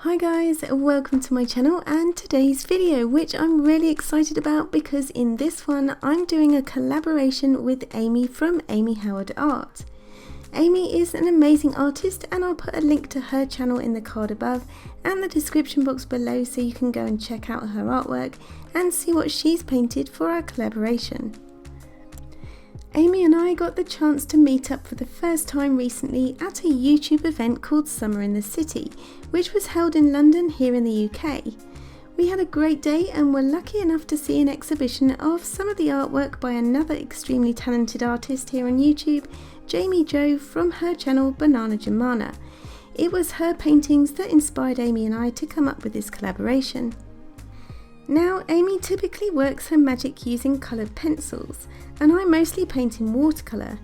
Hi guys, welcome to my channel and today's video, which I'm really excited about because in this one I'm doing a collaboration with Amie from Amie Howard Art. Amie is an amazing artist and I'll put a link to her channel in the card above and the description box below so you can go and check out her artwork and see what she's painted for our collaboration. Amie and I got the chance to meet up for the first time recently at a YouTube event called Summer in the City, which was held in London here in the UK. We had a great day and were lucky enough to see an exhibition of some of the artwork by another extremely talented artist here on YouTube, Jamie Jo, from her channel Banana Jamana. It was her paintings that inspired Amie and I to come up with this collaboration. Now, Amie typically works her magic using coloured pencils, and I mostly paint in watercolour.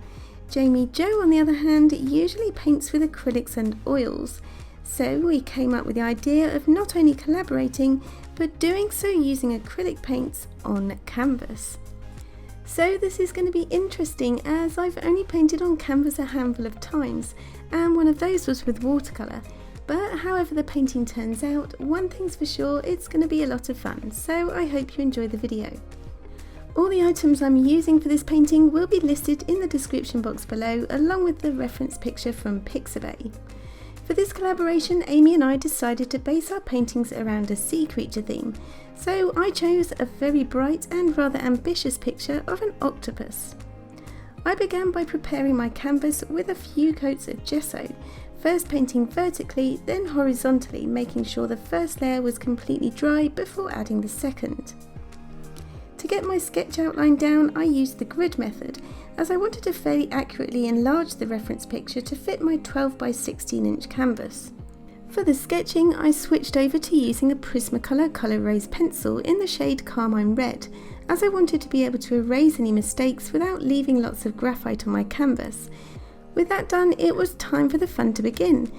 Jamie Jo, on the other hand, usually paints with acrylics and oils, so we came up with the idea of not only collaborating, but doing so using acrylic paints on canvas. So this is going to be interesting as I've only painted on canvas a handful of times, and one of those was with watercolour. But however the painting turns out, one thing's for sure, it's going to be a lot of fun, so I hope you enjoy the video. All the items I'm using for this painting will be listed in the description box below, along with the reference picture from Pixabay. For this collaboration, Amie and I decided to base our paintings around a sea creature theme, so I chose a very bright and rather ambitious picture of an octopus. I began by preparing my canvas with a few coats of gesso, first painting vertically, then horizontally, making sure the first layer was completely dry before adding the second. To get my sketch outline down, I used the grid method, as I wanted to fairly accurately enlarge the reference picture to fit my 12 by 16 inch canvas. For the sketching, I switched over to using a Prismacolor col-erase pencil in the shade Carmine Red, as I wanted to be able to erase any mistakes without leaving lots of graphite on my canvas. With that done, it was time for the fun to begin.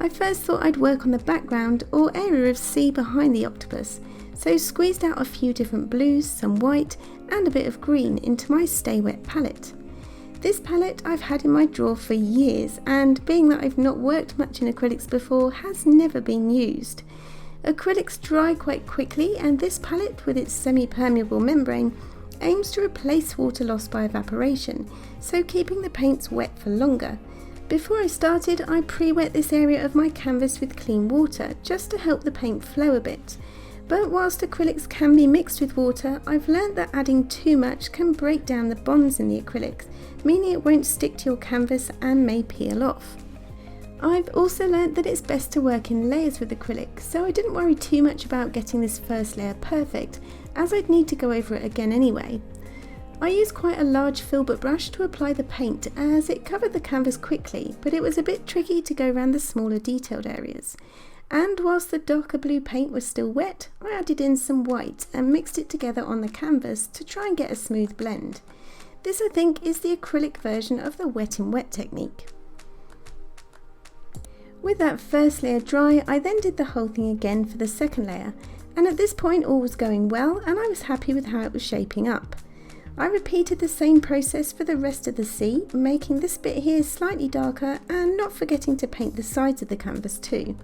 I first thought I'd work on the background or area of sea behind the octopus, so squeezed out a few different blues, some white and a bit of green into my Stay Wet palette. This palette I've had in my drawer for years, and being that I've not worked much in acrylics before, has never been used. Acrylics dry quite quickly, and this palette, with its semi-permeable membrane, aims to replace water loss by evaporation, so keeping the paints wet for longer. Before I started, I pre-wet this area of my canvas with clean water, just to help the paint flow a bit. But whilst acrylics can be mixed with water, I've learnt that adding too much can break down the bonds in the acrylics, meaning it won't stick to your canvas and may peel off. I've also learnt that it's best to work in layers with acrylic, so I didn't worry too much about getting this first layer perfect, as I'd need to go over it again anyway. I used quite a large filbert brush to apply the paint, as it covered the canvas quickly, but it was a bit tricky to go around the smaller detailed areas. And whilst the darker blue paint was still wet, I added in some white and mixed it together on the canvas to try and get a smooth blend. This, I think, is the acrylic version of the wet in wet technique. With that first layer dry, I then did the whole thing again for the second layer, and at this point all was going well and I was happy with how it was shaping up. I repeated the same process for the rest of the sea, making this bit here slightly darker and not forgetting to paint the sides of the canvas too.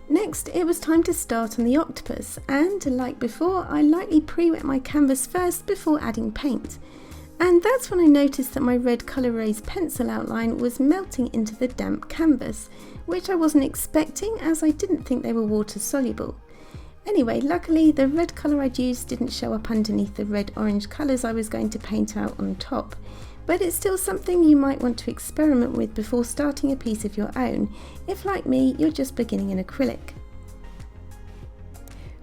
Next, it was time to start on the octopus, and like before, I lightly pre-wet my canvas first before adding paint. And that's when I noticed that my red col-erase pencil outline was melting into the damp canvas, which I wasn't expecting as I didn't think they were water soluble. Anyway, luckily the red colour I'd used didn't show up underneath the red-orange colours I was going to paint out on top. But it's still something you might want to experiment with before starting a piece of your own, if like me, you're just beginning in acrylic.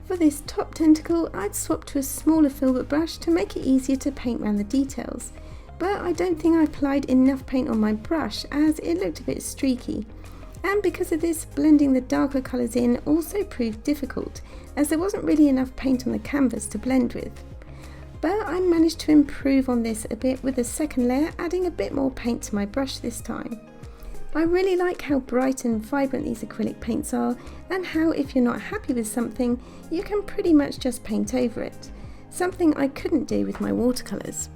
For this top tentacle, I'd swapped to a smaller filbert brush to make it easier to paint around the details, but I don't think I applied enough paint on my brush as it looked a bit streaky. And because of this, blending the darker colours in also proved difficult, as there wasn't really enough paint on the canvas to blend with. But I managed to improve on this a bit with the second layer, adding a bit more paint to my brush this time. I really like how bright and vibrant these acrylic paints are, and how if you're not happy with something, you can pretty much just paint over it, something I couldn't do with my watercolours.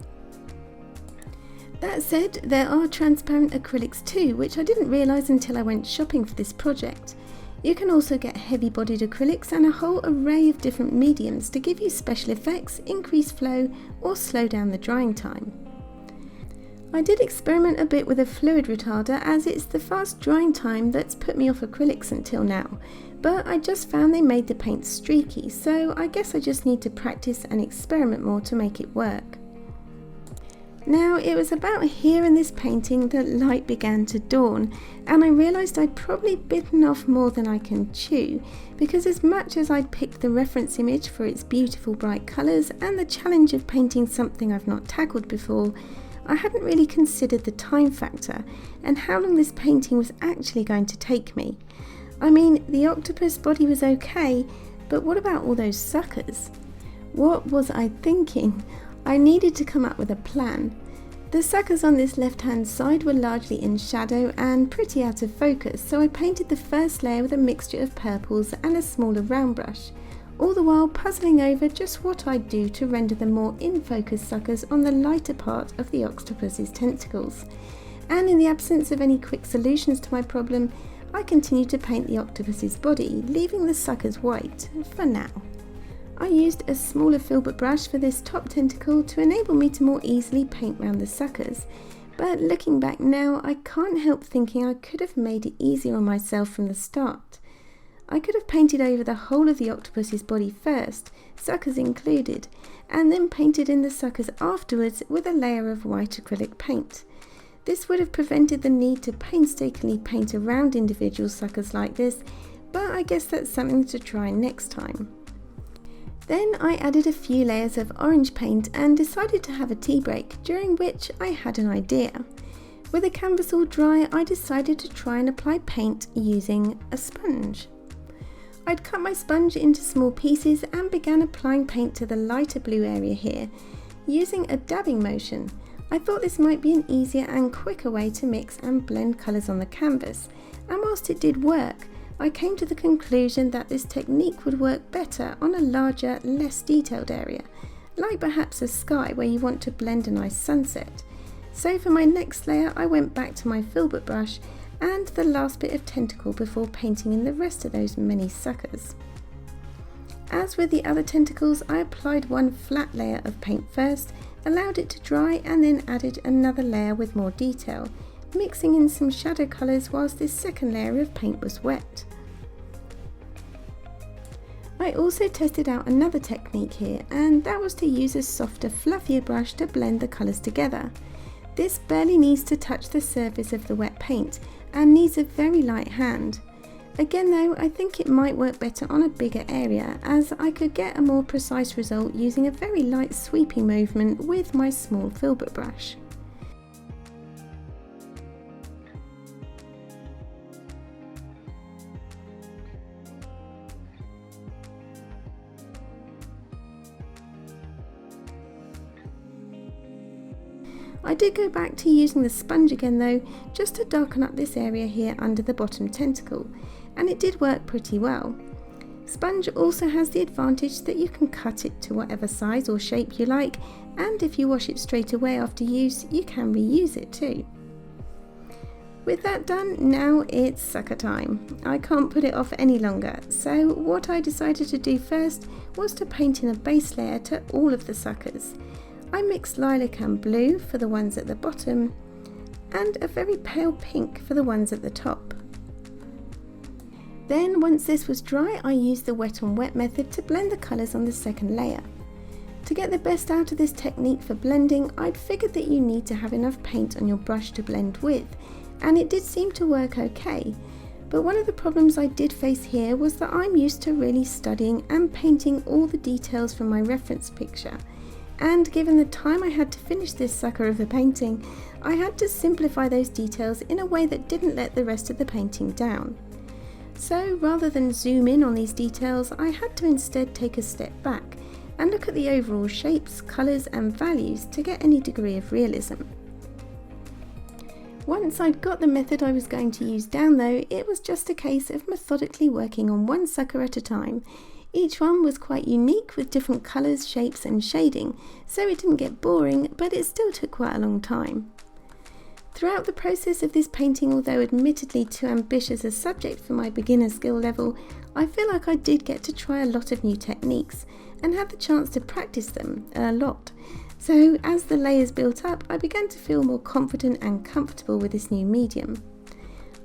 That said, there are transparent acrylics too, which I didn't realise until I went shopping for this project. You can also get heavy-bodied acrylics and a whole array of different mediums to give you special effects, increase flow, or slow down the drying time. I did experiment a bit with a fluid retarder, as it's the fast drying time that's put me off acrylics until now, but I just found they made the paint streaky, so I guess I just need to practice and experiment more to make it work. Now, it was about here in this painting that light began to dawn, and I realised I'd probably bitten off more than I can chew, because as much as I'd picked the reference image for its beautiful bright colours and the challenge of painting something I've not tackled before, I hadn't really considered the time factor and how long this painting was actually going to take me. I mean, the octopus body was okay, but what about all those suckers? What was I thinking? I needed to come up with a plan. The suckers on this left hand side were largely in shadow and pretty out of focus, so I painted the first layer with a mixture of purples and a smaller round brush, all the while puzzling over just what I'd do to render the more in focus suckers on the lighter part of the octopus's tentacles. And in the absence of any quick solutions to my problem, I continued to paint the octopus's body, leaving the suckers white for now. I used a smaller filbert brush for this top tentacle to enable me to more easily paint around the suckers, but looking back now, I can't help thinking I could have made it easier on myself from the start. I could have painted over the whole of the octopus's body first, suckers included, and then painted in the suckers afterwards with a layer of white acrylic paint. This would have prevented the need to painstakingly paint around individual suckers like this, but I guess that's something to try next time. Then I added a few layers of orange paint and decided to have a tea break, during which I had an idea. With the canvas all dry, I decided to try and apply paint using a sponge. I'd cut my sponge into small pieces and began applying paint to the lighter blue area here, using a dabbing motion. I thought this might be an easier and quicker way to mix and blend colours on the canvas, and whilst it did work, I came to the conclusion that this technique would work better on a larger, less detailed area, like perhaps a sky where you want to blend a nice sunset. So for my next layer, I went back to my filbert brush and the last bit of tentacle before painting in the rest of those many suckers. As with the other tentacles, I applied one flat layer of paint first, allowed it to dry, and then added another layer with more detail, mixing in some shadow colours whilst this second layer of paint was wet. I also tested out another technique here, and that was to use a softer, fluffier brush to blend the colours together. This barely needs to touch the surface of the wet paint and needs a very light hand. Again though, I think it might work better on a bigger area, as I could get a more precise result using a very light sweeping movement with my small filbert brush. I did go back to using the sponge again though, just to darken up this area here under the bottom tentacle, and it did work pretty well. Sponge also has the advantage that you can cut it to whatever size or shape you like, and if you wash it straight away after use, you can reuse it too. With that done, now it's sucker time. I can't put it off any longer, so what I decided to do first was to paint in a base layer to all of the suckers. I mixed lilac and blue for the ones at the bottom, and a very pale pink for the ones at the top. Then once this was dry, I used the wet on wet method to blend the colours on the second layer. To get the best out of this technique for blending, I'd figured that you need to have enough paint on your brush to blend with, and it did seem to work okay. But one of the problems I did face here was that I'm used to really studying and painting all the details from my reference picture. And given the time I had to finish this sucker of a painting, I had to simplify those details in a way that didn't let the rest of the painting down. So rather than zoom in on these details, I had to instead take a step back and look at the overall shapes, colours and values to get any degree of realism. Once I'd got the method I was going to use down though, it was just a case of methodically working on one sucker at a time. Each one was quite unique with different colours, shapes and shading, so it didn't get boring, but it still took quite a long time. Throughout the process of this painting, although admittedly too ambitious a subject for my beginner skill level, I feel like I did get to try a lot of new techniques and had the chance to practice them a lot. So as the layers built up, I began to feel more confident and comfortable with this new medium.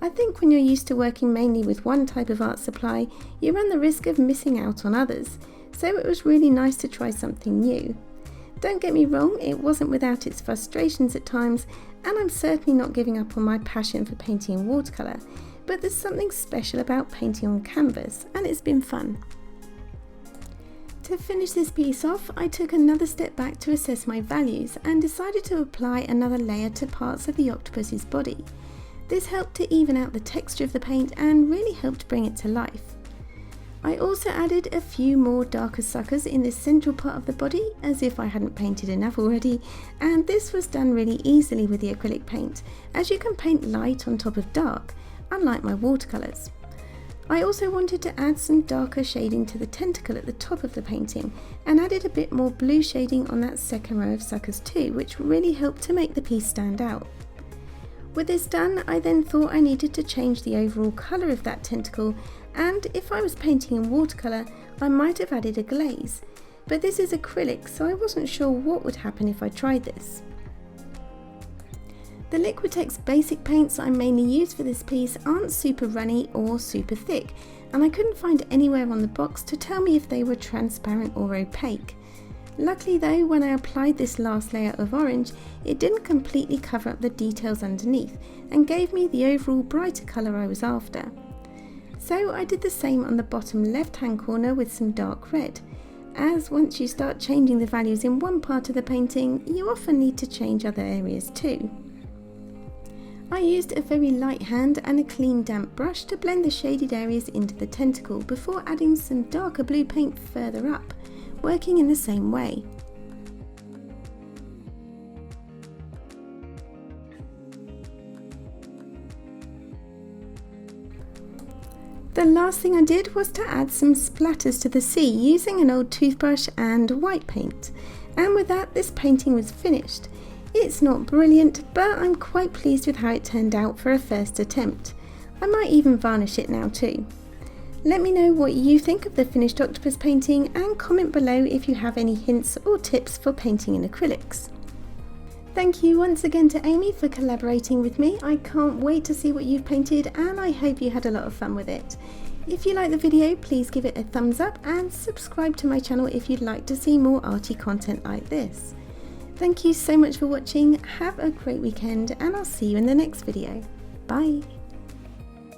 I think when you're used to working mainly with one type of art supply, you run the risk of missing out on others, so it was really nice to try something new. Don't get me wrong, it wasn't without its frustrations at times, and I'm certainly not giving up on my passion for painting in watercolour, but there's something special about painting on canvas, and it's been fun. To finish this piece off, I took another step back to assess my values and decided to apply another layer to parts of the octopus's body. This helped to even out the texture of the paint and really helped bring it to life. I also added a few more darker suckers in this central part of the body, as if I hadn't painted enough already, and this was done really easily with the acrylic paint, as you can paint light on top of dark, unlike my watercolours. I also wanted to add some darker shading to the tentacle at the top of the painting, and added a bit more blue shading on that second row of suckers too, which really helped to make the piece stand out. With this done, I then thought I needed to change the overall colour of that tentacle, and if I was painting in watercolour, I might have added a glaze, but this is acrylic, so I wasn't sure what would happen if I tried this. The Liquitex basic paints I mainly use for this piece aren't super runny or super thick, and I couldn't find anywhere on the box to tell me if they were transparent or opaque. Luckily though, when I applied this last layer of orange, it didn't completely cover up the details underneath and gave me the overall brighter colour I was after. So I did the same on the bottom left hand corner with some dark red, as once you start changing the values in one part of the painting, you often need to change other areas too. I used a very light hand and a clean damp brush to blend the shaded areas into the tentacle before adding some darker blue paint further up, working in the same way. The last thing I did was to add some splatters to the sea using an old toothbrush and white paint, and with that this painting was finished. It's not brilliant, but I'm quite pleased with how it turned out for a first attempt. I might even varnish it now too. Let me know what you think of the finished octopus painting and comment below if you have any hints or tips for painting in acrylics. Thank you once again to Amie for collaborating with me. I can't wait to see what you've painted and I hope you had a lot of fun with it. If you liked the video, please give it a thumbs up and subscribe to my channel if you'd like to see more arty content like this. Thank you so much for watching, have a great weekend and I'll see you in the next video. Bye!